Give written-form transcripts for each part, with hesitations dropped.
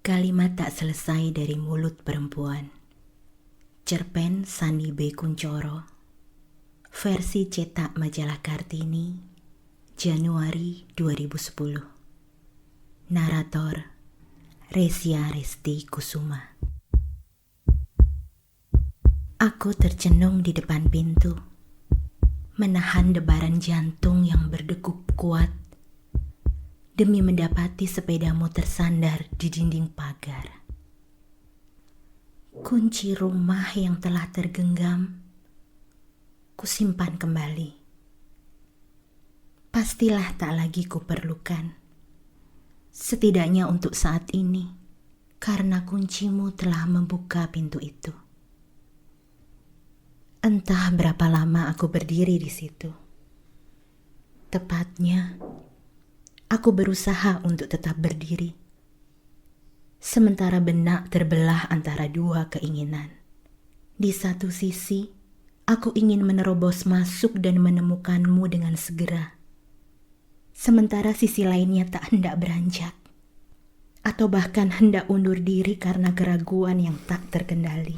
Kalimat tak selesai dari mulut perempuan. Cerpen Sani B. Kuncoro. Versi cetak majalah Kartini, Januari 2010. Narator Resia Resti Kusuma. Aku tercenung di depan pintu, menahan debaran jantung yang berdegup kuat demi mendapati sepedamu tersandar di dinding pagar. Kunci rumah yang telah tergenggam kusimpan kembali. Pastilah tak lagi kuperlukan, setidaknya untuk saat ini, karena kuncimu telah membuka pintu itu. Entah berapa lama aku berdiri di situ. Tepatnya, aku berusaha untuk tetap berdiri. Sementara benak terbelah antara dua keinginan. Di satu sisi, aku ingin menerobos masuk dan menemukanmu dengan segera. Sementara sisi lainnya tak hendak beranjak. Atau bahkan hendak undur diri karena keraguan yang tak terkendali.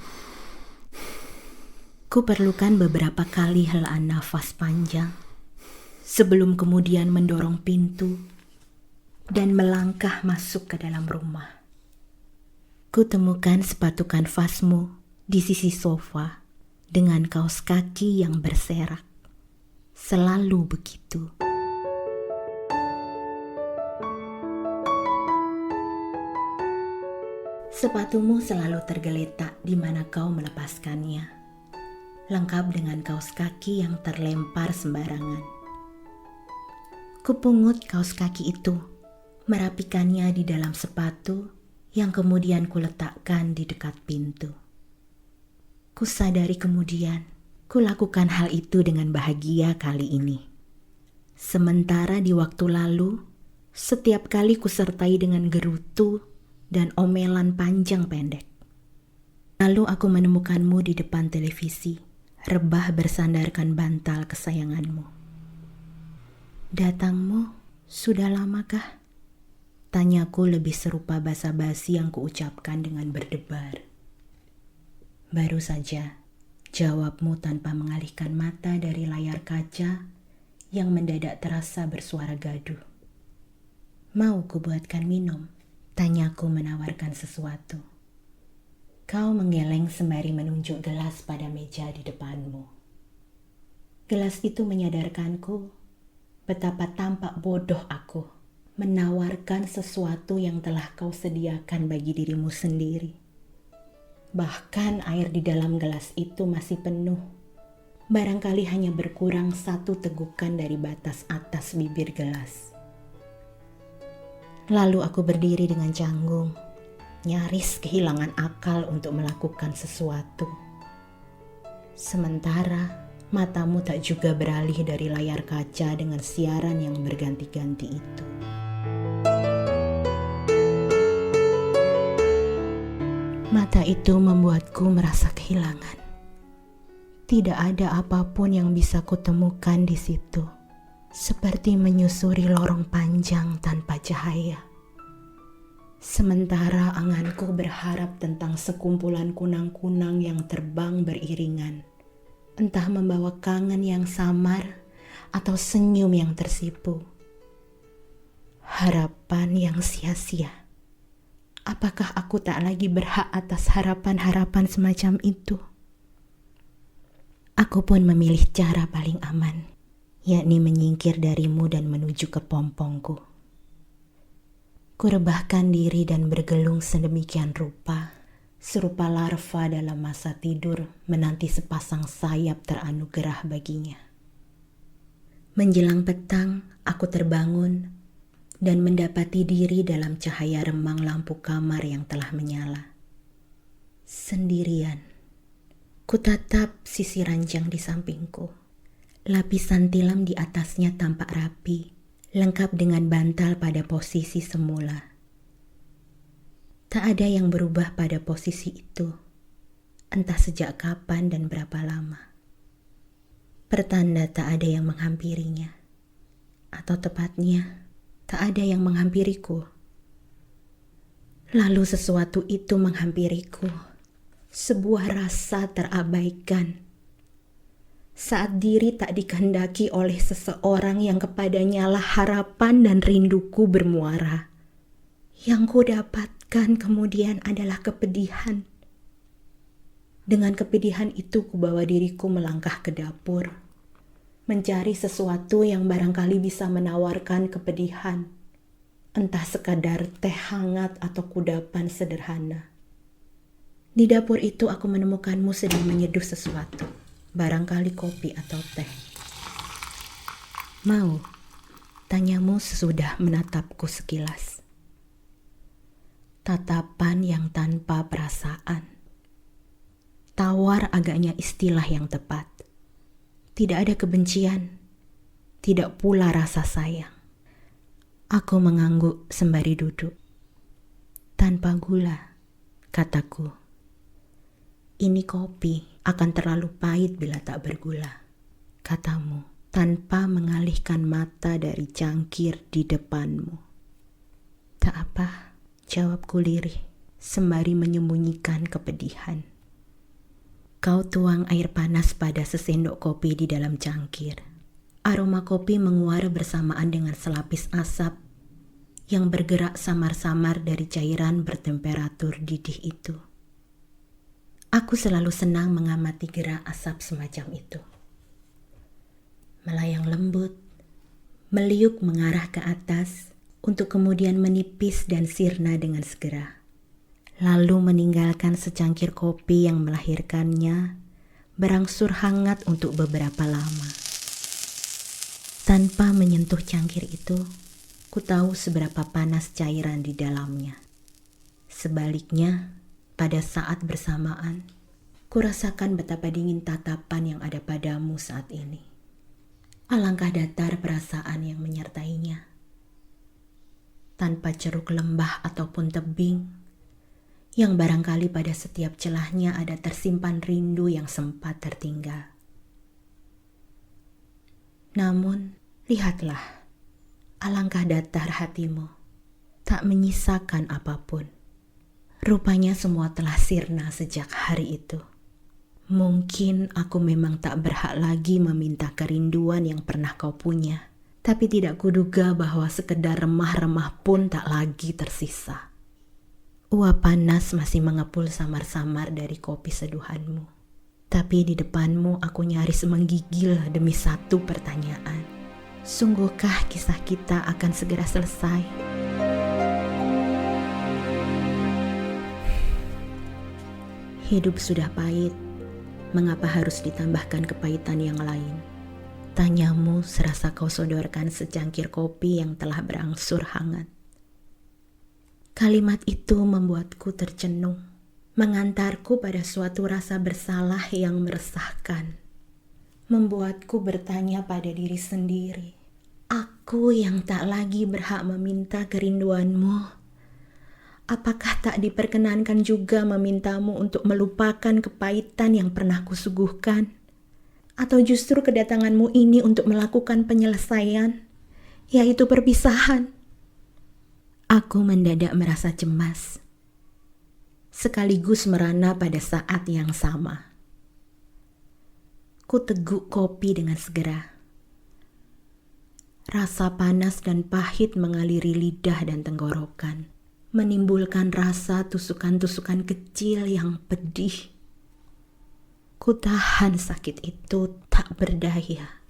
Kuperlukan beberapa kali helaan nafas panjang sebelum kemudian mendorong pintu dan melangkah masuk ke dalam rumah. Kutemukan sepatu kanvasmu di sisi sofa dengan kaos kaki yang berserak. Selalu begitu. Sepatumu selalu tergeletak di mana kau melepaskannya, lengkap dengan kaos kaki yang terlempar sembarangan. Kupungut kaos kaki itu, merapikannya di dalam sepatu yang kemudian kuletakkan di dekat pintu. Kusadari kemudian, kulakukan hal itu dengan bahagia kali ini. Sementara di waktu lalu, setiap kali kusertai dengan gerutu dan omelan panjang pendek. Lalu aku menemukanmu di depan televisi, rebah bersandarkan bantal kesayanganmu. Datangmu sudah lamakah? Tanyaku lebih serupa basa-basi yang kuucapkan dengan berdebar. Baru saja, jawabmu tanpa mengalihkan mata dari layar kaca yang mendadak terasa bersuara gaduh. Mau kubuatkan minum? Tanyaku menawarkan sesuatu. Kau menggeleng sembari menunjuk gelas pada meja di depanmu. Gelas itu menyadarkanku betapa tampak bodoh aku menawarkan sesuatu yang telah kau sediakan bagi dirimu sendiri. Bahkan air di dalam gelas itu masih penuh. Barangkali hanya berkurang satu tegukan dari batas atas bibir gelas. Lalu aku berdiri dengan canggung, nyaris kehilangan akal untuk melakukan sesuatu. Sementara matamu tak juga beralih dari layar kaca dengan siaran yang berganti-ganti itu. Mata itu membuatku merasa kehilangan. Tidak ada apapun yang bisa kutemukan di situ, seperti menyusuri lorong panjang tanpa cahaya. Sementara anganku berharap tentang sekumpulan kunang-kunang yang terbang beriringan, entah membawa kangen yang samar atau senyum yang tersipu. Harapan yang sia-sia. Apakah aku tak lagi berhak atas harapan-harapan semacam itu? Aku pun memilih cara paling aman, yakni menyingkir darimu dan menuju ke pompongku. Kurebahkan diri dan bergelung sedemikian rupa, serupa larva dalam masa tidur menanti sepasang sayap teranugerah baginya. Menjelang petang, aku terbangun dan mendapati diri dalam cahaya remang lampu kamar yang telah menyala. Sendirian, kutatap sisi ranjang di sampingku. Lapisan tilam di atasnya tampak rapi, lengkap dengan bantal pada posisi semula. Tak ada yang berubah pada posisi itu, entah sejak kapan dan berapa lama. Pertanda tak ada yang menghampirinya, atau tepatnya tak ada yang menghampiriku. Lalu sesuatu itu menghampiriku, sebuah rasa terabaikan. Saat diri tak dikehendaki oleh seseorang yang kepadanya lah harapan dan rinduku bermuara. Yang ku dapatkan kemudian adalah kepedihan. Dengan kepedihan itu kubawa diriku melangkah ke dapur, mencari sesuatu yang barangkali bisa menawarkan kepedihan. Entah sekadar teh hangat atau kudapan sederhana. Di dapur itu aku menemukanmu sedang menyeduh sesuatu, barangkali kopi atau teh. Mau? Tanyamu sesudah menatapku sekilas. Tatapan yang tanpa perasaan. Tawar agaknya istilah yang tepat. Tidak ada kebencian, tidak pula rasa sayang. Aku mengangguk sembari duduk. Tanpa gula, kataku. Ini kopi akan terlalu pahit bila tak bergula, katamu, tanpa mengalihkan mata dari cangkir di depanmu. Tak apa, jawabku lirih, sembari menyembunyikan kepedihan. Kau tuang air panas pada sesendok kopi di dalam cangkir. Aroma kopi menguar bersamaan dengan selapis asap yang bergerak samar-samar dari cairan bertemperatur didih itu. Aku selalu senang mengamati gerak asap semacam itu. Melayang lembut, meliuk mengarah ke atas untuk kemudian menipis dan sirna dengan segera. Lalu meninggalkan secangkir kopi yang melahirkannya berangsur hangat untuk beberapa lama. Tanpa menyentuh cangkir itu, ku tahu seberapa panas cairan di dalamnya. Sebaliknya, pada saat bersamaan, ku rasakan betapa dingin tatapan yang ada padamu saat ini. Alangkah datar perasaan yang menyertainya. Tanpa ceruk lembah ataupun tebing, yang barangkali pada setiap celahnya ada tersimpan rindu yang sempat tertinggal. Namun, lihatlah, alangkah datar hatimu, tak menyisakan apapun. Rupanya semua telah sirna sejak hari itu. Mungkin aku memang tak berhak lagi meminta kerinduan yang pernah kau punya, tapi tidak kuduga bahwa sekedar remah-remah pun tak lagi tersisa. Uap panas masih mengepul samar-samar dari kopi seduhanmu. Tapi di depanmu aku nyaris menggigil demi satu pertanyaan. Sungguhkah kisah kita akan segera selesai? Hidup sudah pahit, mengapa harus ditambahkan kepahitan yang lain? Tanyamu serasa kau sodorkan secangkir kopi yang telah berangsur hangat. Kalimat itu membuatku tercenung, mengantarku pada suatu rasa bersalah yang meresahkan. Membuatku bertanya pada diri sendiri, aku yang tak lagi berhak meminta kerinduanmu, apakah tak diperkenankan juga memintamu untuk melupakan kepahitan yang pernah kusuguhkan? Atau justru kedatanganmu ini untuk melakukan penyelesaian, yaitu perpisahan? Aku mendadak merasa cemas, sekaligus merana pada saat yang sama. Ku teguk kopi dengan segera. Rasa panas dan pahit mengaliri lidah dan tenggorokan, menimbulkan rasa tusukan-tusukan kecil yang pedih. Ku tahan sakit itu tak berdaya.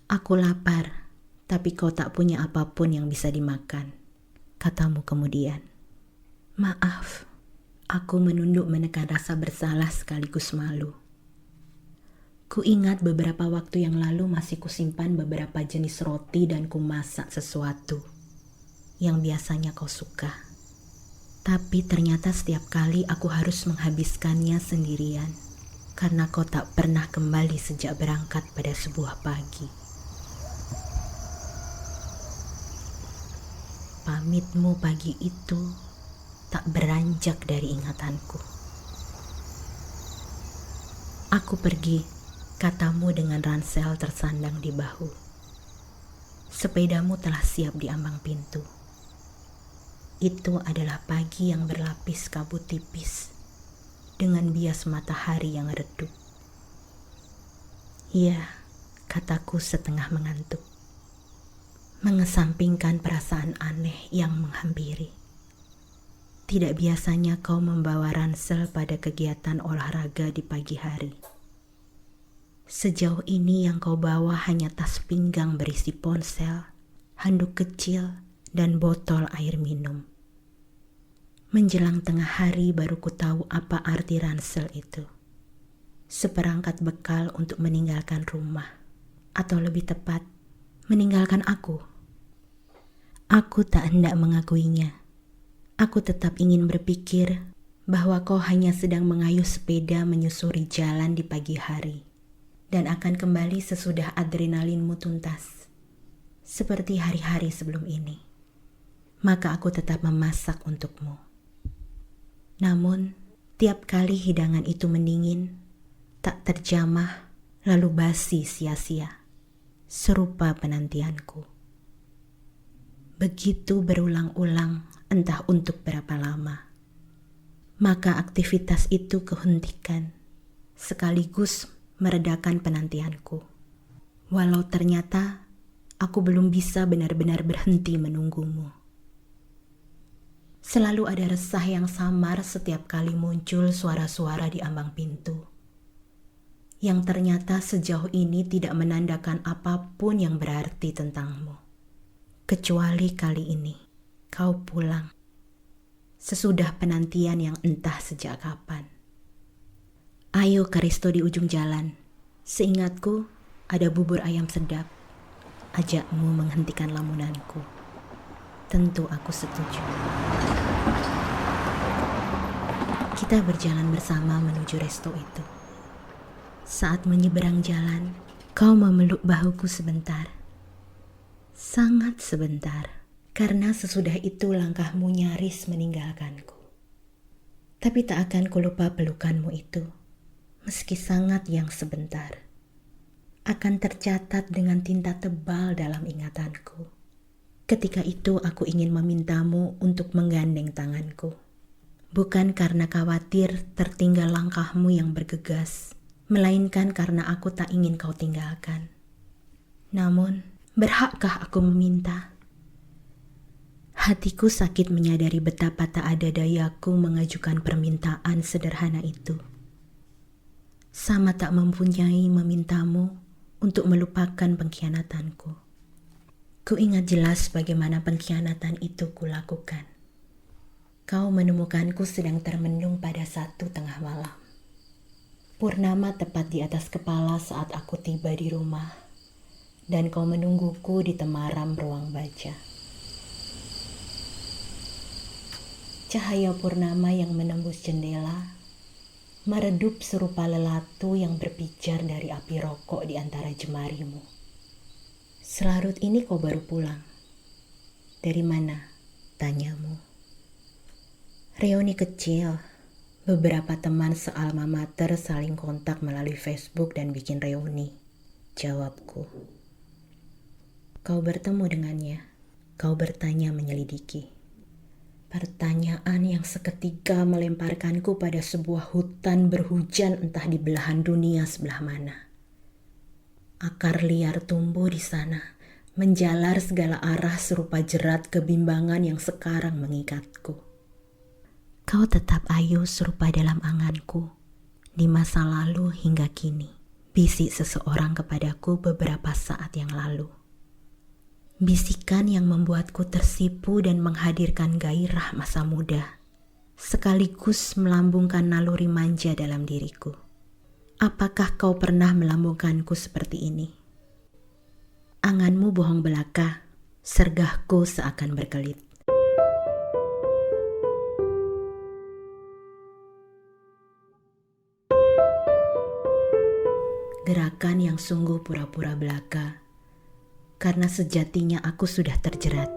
Aku lapar, tapi kau tak punya apapun yang bisa dimakan, katamu kemudian. Maaf, aku menunduk menekan rasa bersalah sekaligus malu. Ku ingat beberapa waktu yang lalu masih kusimpan beberapa jenis roti dan kumasak sesuatu yang biasanya kau suka. Tapi ternyata setiap kali aku harus menghabiskannya sendirian, karena kau tak pernah kembali sejak berangkat pada sebuah pagi. Pamitmu pagi itu tak beranjak dari ingatanku. Aku pergi, katamu dengan ransel tersandang di bahu. Sepedamu telah siap di ambang pintu. Itu adalah pagi yang berlapis kabut tipis dengan bias matahari yang redup. Ya, kataku setengah mengantuk, mengesampingkan perasaan aneh yang menghampiri. Tidak biasanya kau membawa ransel pada kegiatan olahraga di pagi hari. Sejauh ini yang kau bawa hanya tas pinggang berisi ponsel, handuk kecil, dan botol air minum. Menjelang tengah hari baru ku tahu apa arti ransel itu. Seperangkat bekal untuk meninggalkan rumah, atau lebih tepat, meninggalkan aku. Aku tak hendak mengakuinya. Aku tetap ingin berpikir bahwa kau hanya sedang mengayuh sepeda menyusuri jalan di pagi hari dan akan kembali sesudah adrenalinmu tuntas, seperti hari-hari sebelum ini. Maka aku tetap memasak untukmu. Namun, tiap kali hidangan itu mendingin, tak terjamah, lalu basi sia-sia, serupa penantianku. Begitu berulang-ulang, entah untuk berapa lama. Maka aktivitas itu kuhentikan, sekaligus meredakan penantianku. Walau ternyata aku belum bisa benar-benar berhenti menunggumu. Selalu ada resah yang samar setiap kali muncul suara-suara di ambang pintu, yang ternyata sejauh ini tidak menandakan apapun yang berarti tentangmu. Kecuali kali ini, kau pulang. Sesudah penantian yang entah sejak kapan. Ayo ke resto di ujung jalan. Seingatku, ada bubur ayam sedap. Ajakmu menghentikan lamunanku. Tentu aku setuju. Kita berjalan bersama menuju resto itu. Saat menyeberang jalan, kau memeluk bahuku sebentar. Sangat sebentar, karena sesudah itu langkahmu nyaris meninggalkanku. Tapi tak akan kulupa pelukanmu itu, meski sangat yang sebentar. Akan tercatat dengan tinta tebal dalam ingatanku. Ketika itu aku ingin memintamu untuk menggandeng tanganku. Bukan karena khawatir tertinggal langkahmu yang bergegas, melainkan karena aku tak ingin kau tinggalkan. Namun, berhakkah aku meminta? Hatiku sakit menyadari betapa tak ada dayaku mengajukan permintaan sederhana itu. Sama tak mempunyai memintamu untuk melupakan pengkhianatanku. Ku ingat jelas bagaimana pengkhianatan itu kulakukan. Kau menemukanku sedang termenung pada 1 tengah malam. Purnama tepat di atas kepala saat aku tiba di rumah. Dan kau menungguku di temaram ruang baca. Cahaya purnama yang menembus jendela meredup serupa lelatu yang berpijar dari api rokok di antara jemarimu. Selarut ini kau baru pulang. Dari mana? Tanyamu. Reuni kecil. Beberapa teman sealma mater saling kontak melalui Facebook dan bikin reuni. Jawabku. Kau bertemu dengannya, kau bertanya menyelidiki. Pertanyaan yang seketika melemparkanku pada sebuah hutan berhujan entah di belahan dunia sebelah mana. Akar liar tumbuh di sana, menjalar segala arah serupa jerat kebimbangan yang sekarang mengikatku. Kau tetap ayu serupa dalam anganku, di masa lalu hingga kini, bisik seseorang kepadaku beberapa saat yang lalu. Bisikan yang membuatku tersipu dan menghadirkan gairah masa muda, sekaligus melambungkan naluri manja dalam diriku. Apakah kau pernah melambungkanku seperti ini? Anganmu bohong belaka, sergahku seakan berkelit. Gerakan yang sungguh pura-pura belaka, karena sejatinya aku sudah terjerat.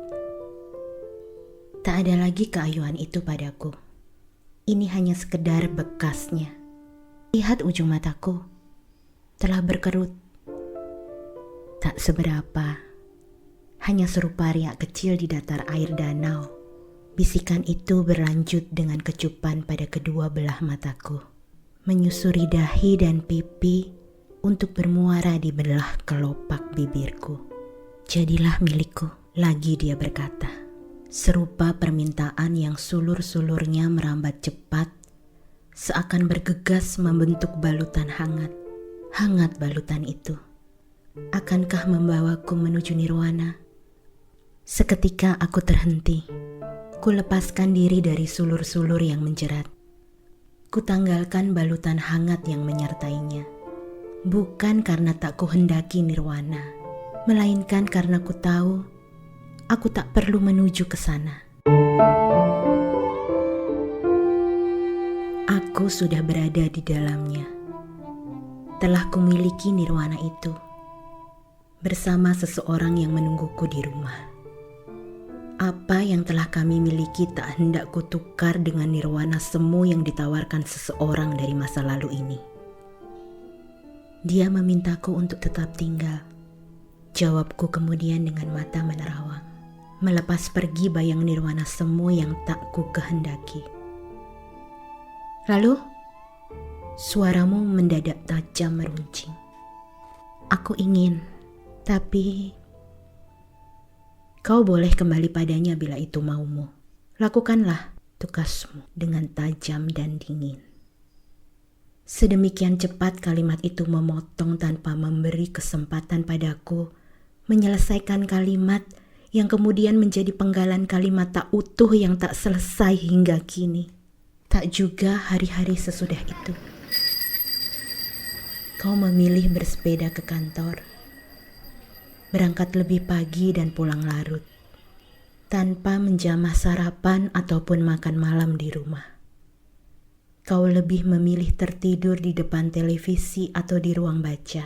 Tak ada lagi keayuan itu padaku. Ini hanya sekedar bekasnya. Lihat ujung mataku, telah berkerut. Tak seberapa, hanya serupa riak kecil di datar air danau, Bisikan itu berlanjut dengan kecupan pada kedua belah mataku, menyusuri dahi dan pipi untuk bermuara di belah kelopak bibirku. Jadilah milikku, lagi dia berkata. Serupa permintaan yang sulur-sulurnya merambat cepat, seakan bergegas membentuk balutan hangat. Hangat balutan itu. Akankah membawaku menuju nirwana? Seketika aku terhenti. Ku lepaskan diri dari sulur-sulur yang menjerat. Ku tanggalkan balutan hangat yang menyertainya. Bukan karena tak kuhendaki nirwana, melainkan karena ku tahu aku tak perlu menuju ke sana. Aku sudah berada di dalamnya. Telah kumiliki nirwana itu bersama seseorang yang menungguku di rumah. Apa yang telah kami miliki tak hendak kutukar dengan nirwana semu yang ditawarkan seseorang dari masa lalu ini. Dia memintaku untuk tetap tinggal. Jawabku kemudian dengan mata menerawang, melepas pergi bayang nirwana semu yang tak ku kehendaki. Lalu, suaramu mendadak tajam meruncing. Aku ingin, tapi kau boleh kembali padanya bila itu maumu. Lakukanlah tugasmu dengan tajam dan dingin. Sedemikian cepat kalimat itu memotong tanpa memberi kesempatan padaku menyelesaikan kalimat yang kemudian menjadi penggalan kalimat tak utuh yang tak selesai hingga kini. Tak juga hari-hari sesudah itu. Kau memilih bersepeda ke kantor, berangkat lebih pagi dan pulang larut, tanpa menjamah sarapan ataupun makan malam di rumah. Kau lebih memilih tertidur di depan televisi atau di ruang baca.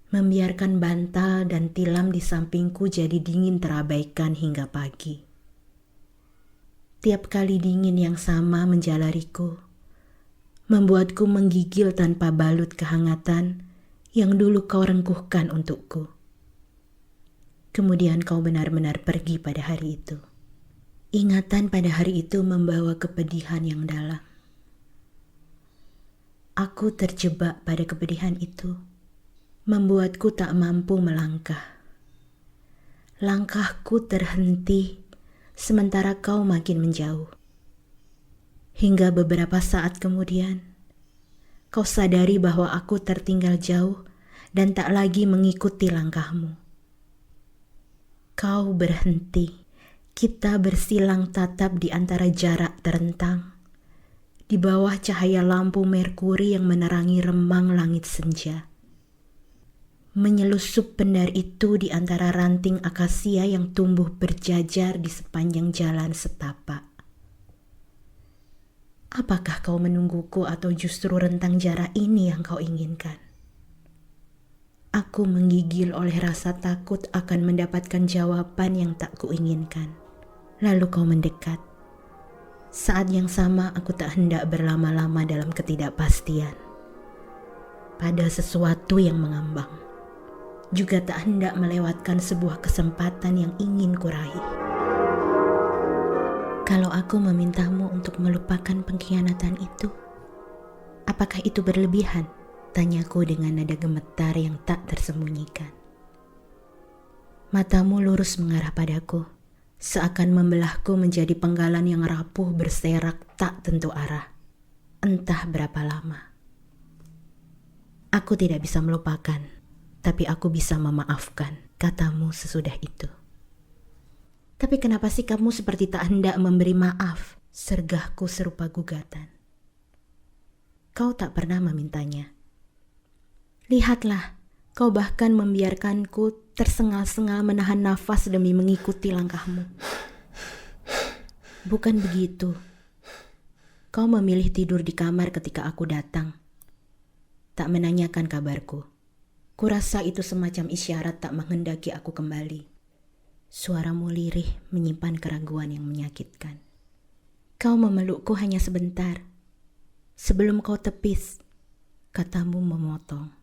Membiarkan bantal dan tilam di sampingku jadi dingin terabaikan hingga pagi. Tiap kali dingin yang sama menjalariku, membuatku menggigil tanpa balut kehangatan yang dulu kau rengkuhkan untukku. Kemudian kau benar-benar pergi pada hari itu. Ingatan pada hari itu membawa kepedihan yang dalam. Aku terjebak pada kepedihan itu, membuatku tak mampu melangkah. Langkahku terhenti sementara kau makin menjauh. Hingga beberapa saat kemudian, kau sadari bahwa aku tertinggal jauh dan tak lagi mengikuti langkahmu. Kau berhenti, kita bersilang tatap di antara jarak terentang, di bawah cahaya lampu merkuri yang menerangi remang langit senja. Menyelusup pendar itu di antara ranting akasia yang tumbuh berjajar di sepanjang jalan setapak. Apakah kau menungguku atau justru rentang jarak ini yang kau inginkan? Aku menggigil oleh rasa takut akan mendapatkan jawaban yang tak kuinginkan. Lalu kau mendekat. Saat yang sama aku tak hendak berlama-lama dalam ketidakpastian. Pada sesuatu yang mengambang. Juga tak hendak melewatkan sebuah kesempatan yang ingin kuraih. Kalau aku memintamu untuk melupakan pengkhianatan itu, apakah itu berlebihan? Tanyaku dengan nada gemetar yang tak tersembunyikan. Matamu lurus mengarah padaku, seakan membelahku menjadi penggalan yang rapuh berserak tak tentu arah. Entah berapa lama. Aku tidak bisa melupakan, tapi aku bisa memaafkan, katamu sesudah itu. Tapi kenapa sih kamu seperti tak hendak memberi maaf? Sergahku serupa gugatan. Kau tak pernah memintanya. Lihatlah, kau bahkan membiarkanku tersengal-sengal menahan nafas demi mengikuti langkahmu. Bukan begitu. Kau memilih tidur di kamar ketika aku datang. Tak menanyakan kabarku. Kurasa itu semacam isyarat tak menghendaki aku kembali. Suaramu lirih menyimpan keraguan yang menyakitkan. Kau memelukku hanya sebentar. Sebelum kau tepis, katamu memotong.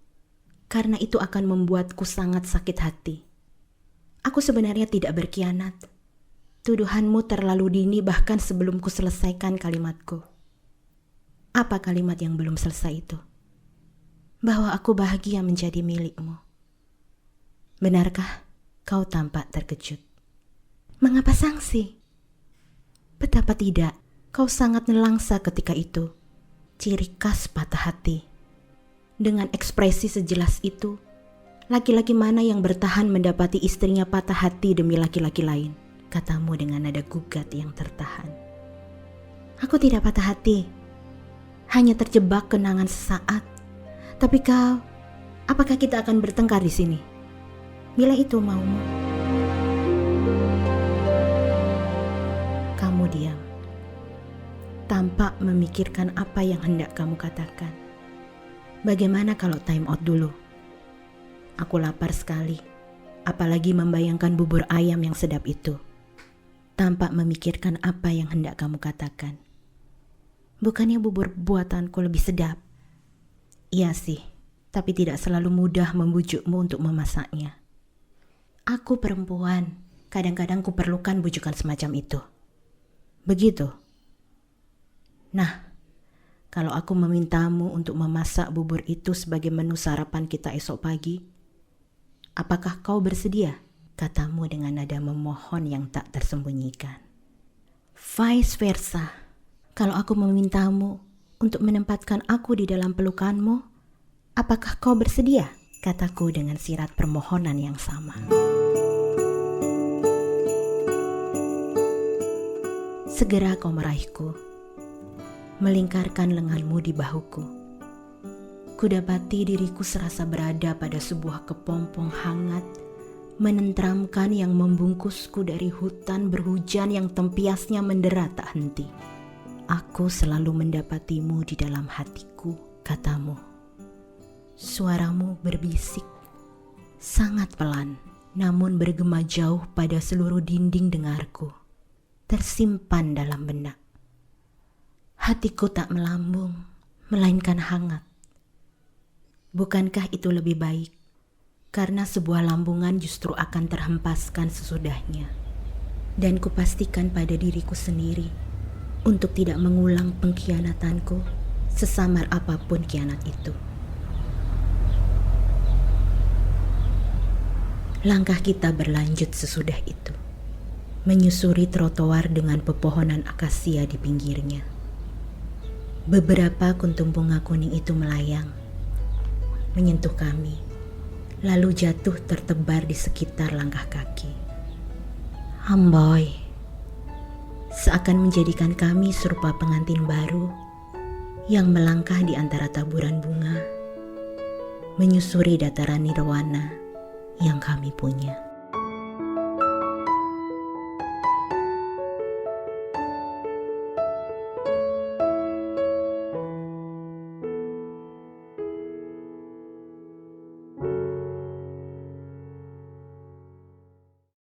Karena itu akan membuatku sangat sakit hati. Aku sebenarnya tidak berkhianat. Tuduhanmu terlalu dini bahkan sebelum ku selesaikan kalimatku. Apa kalimat yang belum selesai itu? Bahwa aku bahagia menjadi milikmu. Benarkah kau tampak terkejut? Mengapa sangsi? Betapa tidak, kau sangat nelangsa ketika itu. Ciri khas patah hati. Dengan ekspresi sejelas itu, laki-laki mana yang bertahan mendapati istrinya patah hati demi laki-laki lain? Katamu dengan nada gugat yang tertahan. Aku tidak patah hati, hanya terjebak kenangan sesaat. Tapi kau, apakah kita akan bertengkar di sini? Bila itu maumu. Kamu diam, tampak memikirkan apa yang hendak kamu katakan. Bagaimana kalau time out dulu? Aku lapar sekali, apalagi membayangkan bubur ayam yang sedap itu. Tampak memikirkan apa yang hendak kamu katakan. Bukannya bubur buatanku lebih sedap? Iya sih, tapi tidak selalu mudah membujukmu untuk memasaknya. Aku perempuan, kadang-kadang kuperlukan bujukan semacam itu. Begitu? Nah, kalau aku memintamu untuk memasak bubur itu sebagai menu sarapan kita esok pagi, apakah kau bersedia? Katamu dengan nada memohon yang tak tersembunyikan. Vice versa, kalau aku memintamu untuk menempatkan aku di dalam pelukanmu, apakah kau bersedia? Kataku dengan sirat permohonan yang sama. Segera kau meraihku, melingkarkan lenganmu di bahuku. Kudapati diriku serasa berada pada sebuah kepompong hangat, menenteramkan yang membungkusku dari hutan berhujan yang tempiasnya mendera tak henti. Aku selalu mendapatimu di dalam hatiku, katamu. Suaramu berbisik, sangat pelan, namun bergema jauh pada seluruh dinding dengarku, tersimpan dalam benak. Hatiku tak melambung, melainkan hangat. Bukankah itu lebih baik? Karena sebuah lambungan justru akan terhempaskan sesudahnya. Dan kupastikan pada diriku sendiri untuk tidak mengulang pengkhianatanku, sesamar apapun khianat itu. Langkah kita berlanjut sesudah itu, menyusuri trotoar dengan pepohonan akasia di pinggirnya. Beberapa kuntum bunga kuning itu melayang, menyentuh kami, lalu jatuh tertebar di sekitar langkah kaki. Amboi, seakan menjadikan kami serupa pengantin baru yang melangkah di antara taburan bunga, menyusuri dataran nirwana yang kami punya.